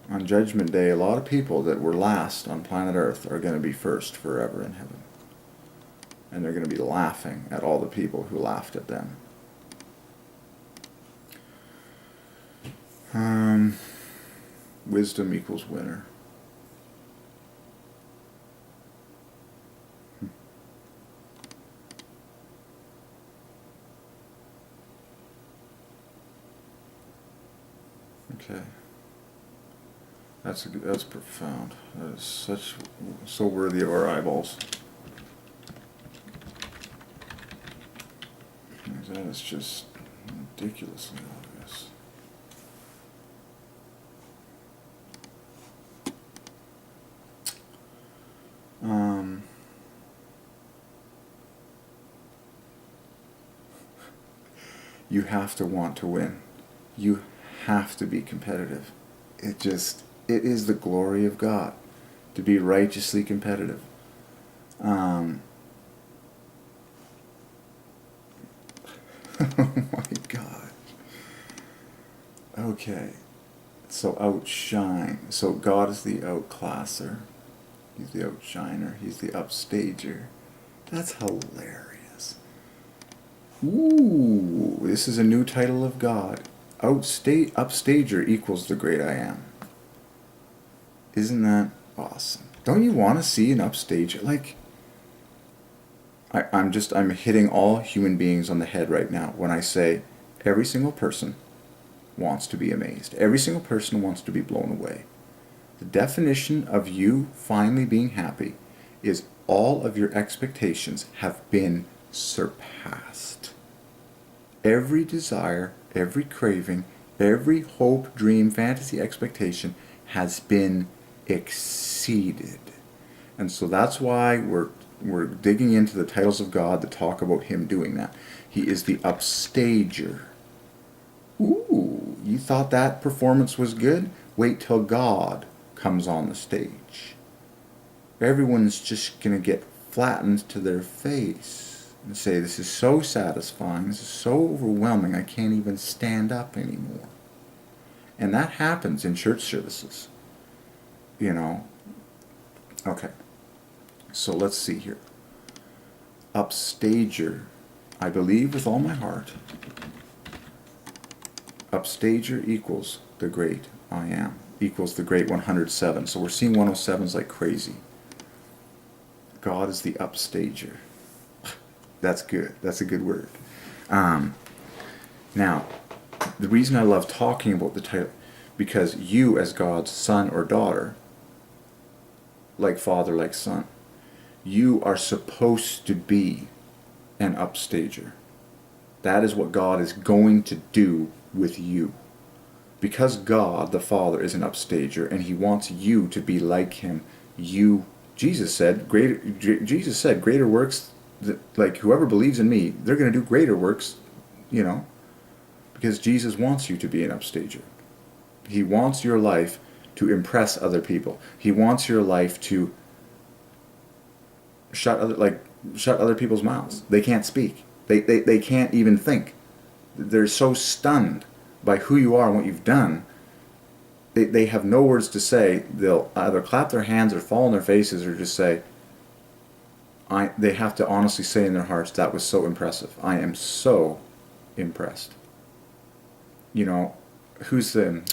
On Judgment Day, a lot of people that were last on planet Earth are going to be first forever in heaven. And they're going to be laughing at all the people who laughed at them. Wisdom equals winner. Okay. That's profound. That is so worthy of our eyeballs. That is just ridiculously obvious. You have to want to win. You have to be competitive. It is the glory of God to be righteously competitive. Oh my God. Okay. So outshine. So God is the outclasser. He's the outshiner. He's the upstager. That's hilarious. Ooh, this is a new title of God. Upstager equals the great I am. Isn't that awesome? Don't you want to see an upstager? Like, I'm hitting all human beings on the head right now when I say every single person wants to be amazed. Every single person wants to be blown away. The definition of you finally being happy is all of your expectations have been surpassed. Every desire, every craving, every hope, dream, fantasy, expectation has been exceeded. And so that's why we're digging into the titles of God that talk about Him doing that. He is the upstager. Ooh, you thought that performance was good? Wait till God comes on the stage. Everyone's just going to get flattened to their face and say, this is so satisfying, this is so overwhelming, I can't even stand up anymore. And that happens in church services. You know? Okay. So let's see here. Upstager, I believe with all my heart, upstager equals the great I am, equals the great 107. So we're seeing 107s like crazy. God is the upstager. That's good. That's a good word. Now, the reason I love talking about the title, because you as God's son or daughter, like father, like son, you are supposed to be an upstager. That is what God is going to do with you. Because God, the Father, is an upstager, and He wants you to be like Him. Jesus said, greater works, like whoever believes in me, they're going to do greater works, you know, because Jesus wants you to be an upstager. He wants your life to impress other people. He wants your life to shut other people's mouths. They can't speak. They can't even think. They're so stunned by who you are and what you've done. They have no words to say. They'll either clap their hands or fall on their faces or just say, they have to honestly say in their hearts, that was so impressive. I am so impressed. You know, who's the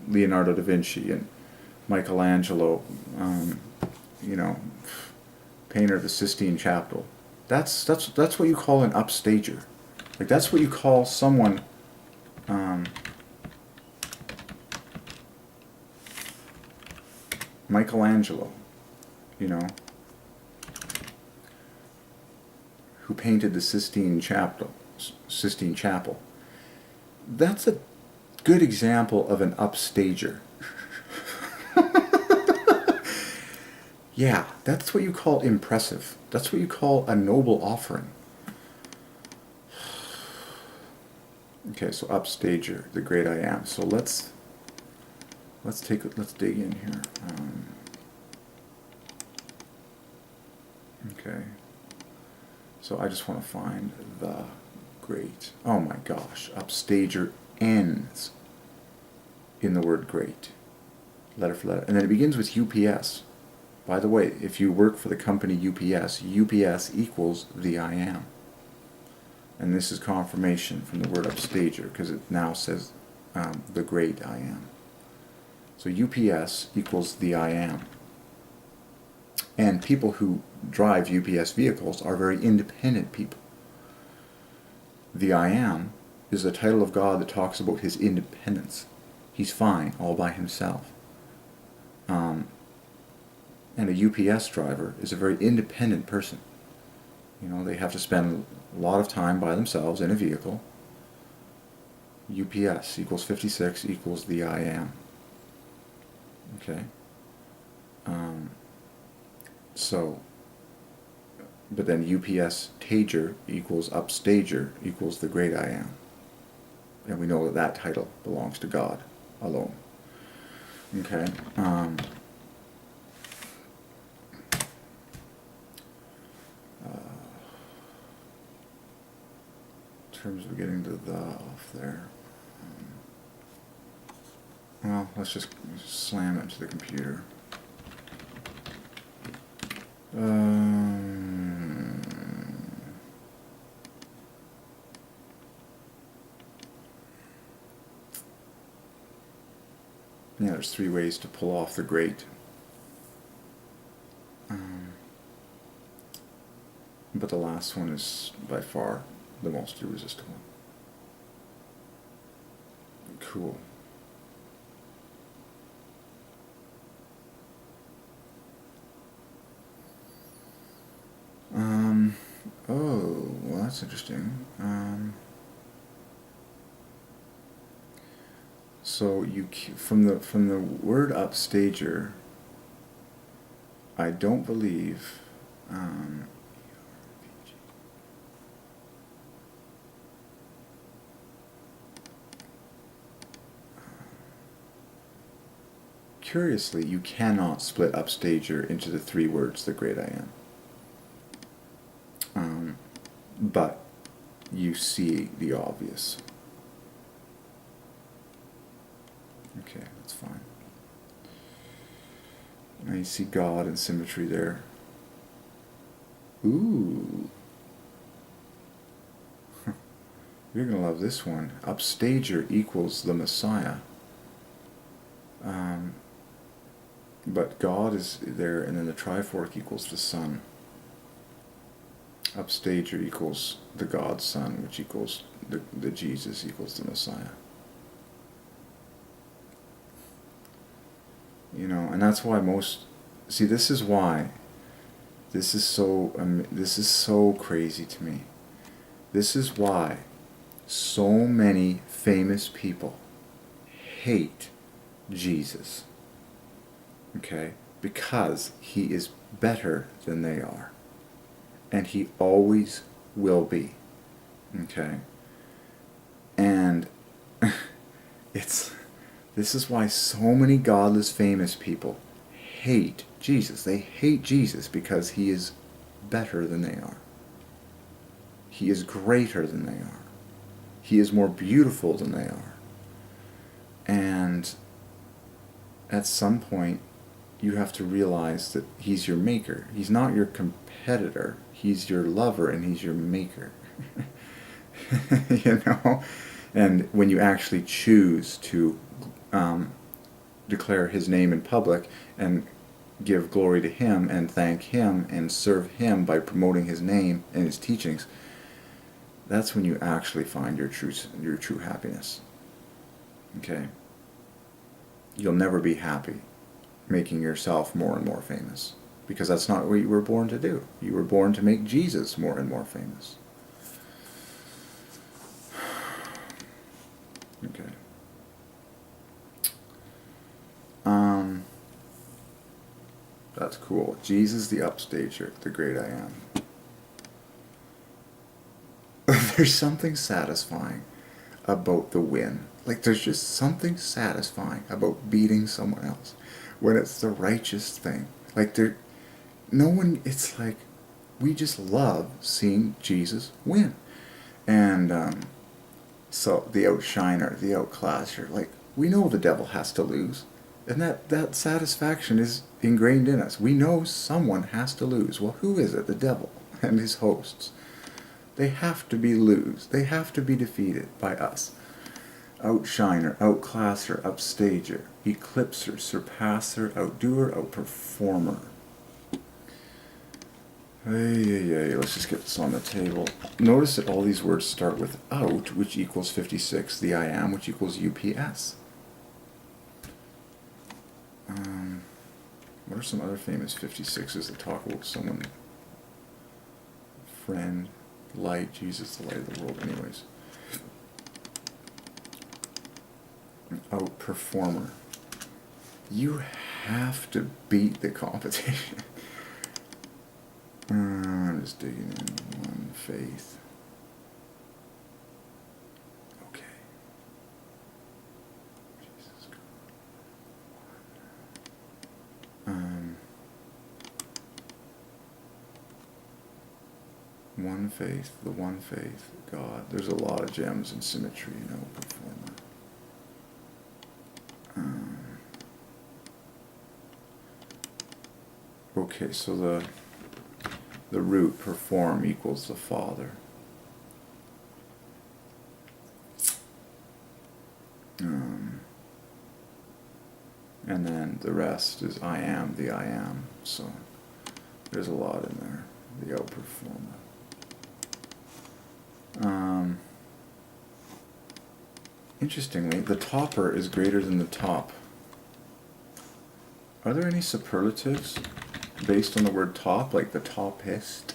Leonardo da Vinci and Michelangelo, you know, painter of the Sistine Chapel. That's what you call an upstager. Like, that's what you call someone Michelangelo, you know, who painted the Sistine Chapel. That's a good example of an upstager. Yeah, that's what you call impressive. That's what you call a noble offering. Okay, so upstager, the great I am. So let's dig in here. Okay. So I just want to find the great. Oh my gosh, upstager ends. in the word great. Letter for letter. And then it begins with UPS. By the way, if you work for the company UPS, UPS equals the I am. And this is confirmation from the word upstager, because it now says the great I am. So UPS equals the I am. And people who drive UPS vehicles are very independent people. The I am is the title of God that talks about his independence. He's fine all by himself. And a UPS driver is a very independent person. You know, they have to spend a lot of time by themselves in a vehicle. UPS equals 56 equals the I am. Okay? But then UPS tager equals upstager equals the great I am. And we know that that title belongs to God alone. Okay? In terms of getting to the off there, well, let's just slam it into the computer. Yeah, there's 3 ways to pull off the great. But the last one is by far the most irresistible. Cool. Oh, well, that's interesting. So you from the word upstager, I don't believe. Curiously, you cannot split upstager into the 3 words, the great I am. But you see the obvious. Okay, that's fine. Now you see God and symmetry there. Ooh. You're going to love this one. Upstager equals the Messiah. But God is there, and then the trifork equals the Son. Upstager equals the God Son, which equals the Jesus equals the Messiah. You know, and that's why see, this is why this is so crazy to me. This is why so many famous people hate Jesus. Okay? Because he is better than they are. And he always will be. Okay? And this is why so many godless famous people hate Jesus. They hate Jesus because he is better than they are. He is greater than they are. He is more beautiful than they are. And at some point, you have to realize that he's your maker. He's not your competitor. He's your lover and he's your maker. You know? And when you actually choose to declare his name in public and give glory to him and thank him and serve him by promoting his name and his teachings, that's when you actually find your true happiness. Okay? You'll never be happy making yourself more and more famous, because that's not what you were born to do. You were born to make Jesus more and more famous. Okay. That's cool. Jesus the upstager, the great I am. There's something satisfying about the win. Like, there's just something satisfying about beating someone else when it's the righteous thing. Like, it's like, we just love seeing Jesus win. And so the outshiner, the outclasser, like, We know the devil has to lose. And that satisfaction is ingrained in us. We know someone has to lose. Well, who is it? The devil and his hosts. They have to lose. They have to be defeated by us. Outshiner, outclasser, upstager, eclipser, surpasser, outdoer, outperformer. Let's just get this on the table. Notice that all these words start with out, which equals 56, the I am, which equals UPS. What are some other famous 56s that talk about someone? Friend, light, Jesus, the light of the world, anyways. Outperformer. You have to beat the competition. I'm just digging in. One faith. Okay. Jesus God. One faith, the one faith, God. There's a lot of gems and symmetry in outperformer. Okay, so the root perform equals the Father. And then the rest is I am, the I am. So there's a lot in there. The outperformer. Interestingly, the topper is greater than the top. Are there any superlatives based on the word top, like the toppest?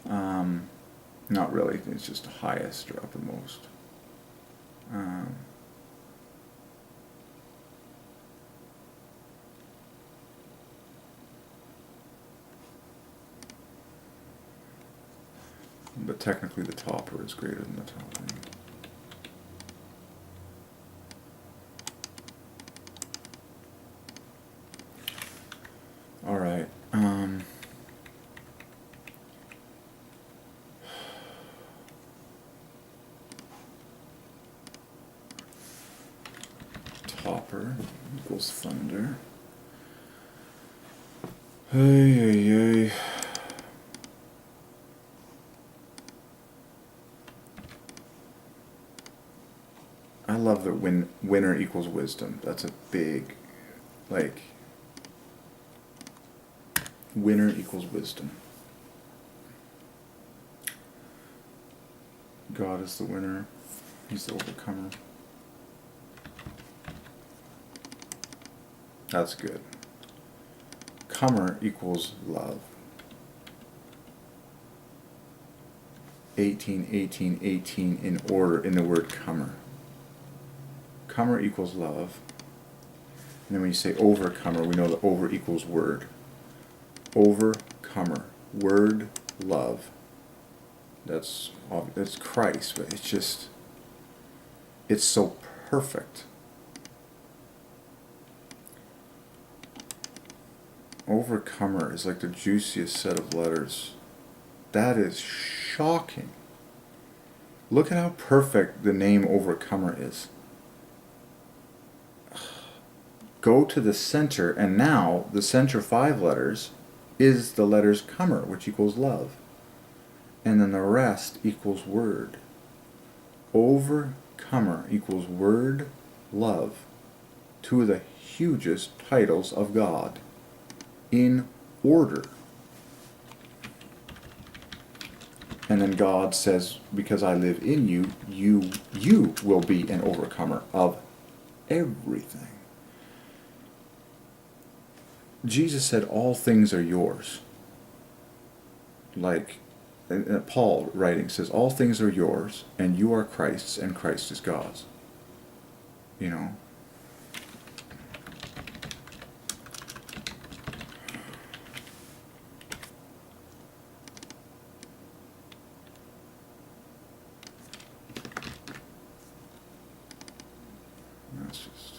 Not really. It's just highest or uppermost. But technically the topper is greater than the topper. All right. Topper equals thunder. Hey. I love that winner equals wisdom. That's a big, like, winner equals wisdom. God is the winner. He's the overcomer. That's good. Comer equals love. 18, 18, 18 in order in the word comer. Comer equals love. And then when you say overcomer, we know that over equals word. Overcomer. Word, love. That's Christ, but it's so perfect. Overcomer is like the juiciest set of letters. That is shocking. Look at how perfect the name Overcomer is. Go to the center, and now the center 5 letters is the letters comer, which equals love. And then the rest equals word. Overcomer equals word, love. 2 of the hugest titles of God. In order. And then God says, because I live in you, you will be an overcomer of everything. Jesus said, all things are yours. Like, Paul writing says, all things are yours, and you are Christ's, and Christ is God's. You know? That's just...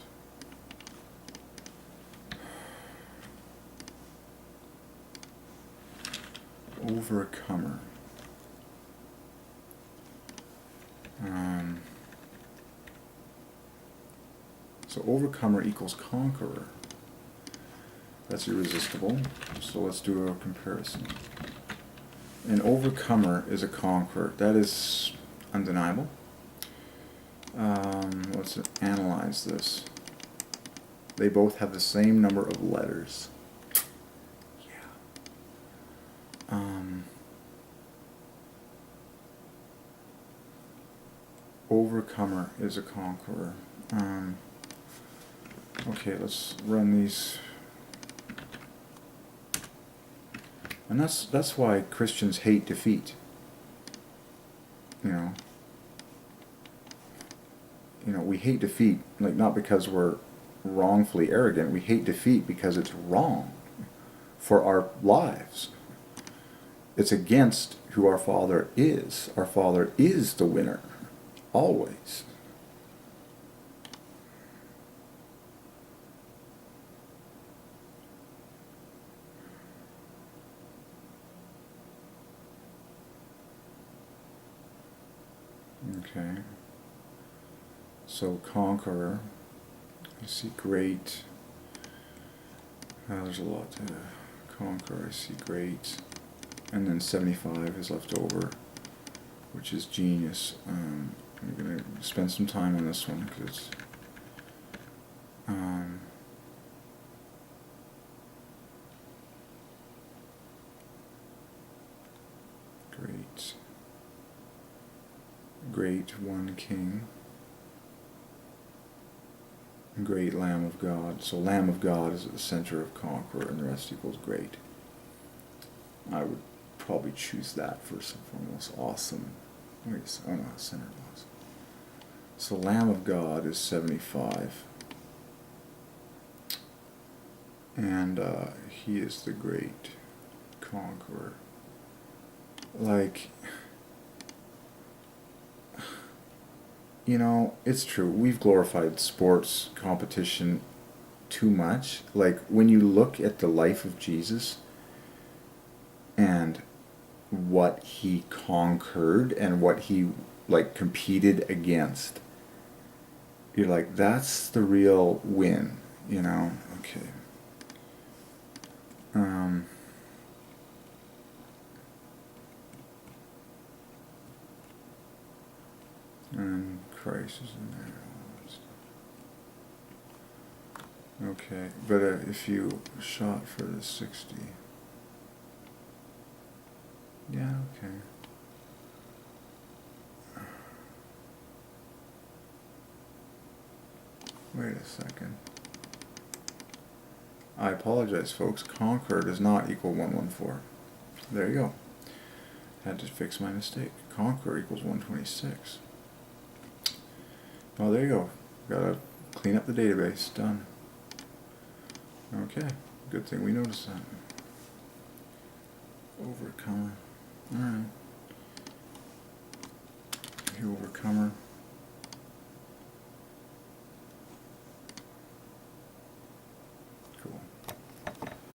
Overcomer. So overcomer equals conqueror. That's irresistible. So let's do a comparison. An overcomer is a conqueror. That is undeniable. Let's analyze this. They both have the same number of letters. Yeah. Overcomer is a conqueror. Okay, let's run these. And that's why Christians hate defeat. You know, we hate defeat, like, not because we're wrongfully arrogant. We hate defeat because it's wrong for our lives. It's against who our Father is. Our Father is the winner, always. Okay. So conqueror, I see great. There's a lot to conquer. I see great. And then 75 is left over, which is genius. I'm going to spend some time on this one because it's great. Great one king. Great Lamb of God. So Lamb of God is at the center of conqueror, and the rest equals great. I would probably choose that first and foremost. Awesome. Wait a second. Oh no, center was. So Lamb of God is 75. And he is the great conqueror. Like, you know, it's true. We've glorified sports competition too much. Like, when you look at the life of Jesus and what he conquered and what he, like, competed against, you're like, that's the real win, you know? Okay. And Christ is in there. Okay, but if you shot for the 60, yeah, okay. Wait a second. I apologize, folks. Conquer does not equal 114. There you go. Had to fix my mistake. Conquer equals 126. Oh, there you go. Gotta clean up the database. Done. Okay. Good thing we noticed that. Overcomer. Alright. The overcomer.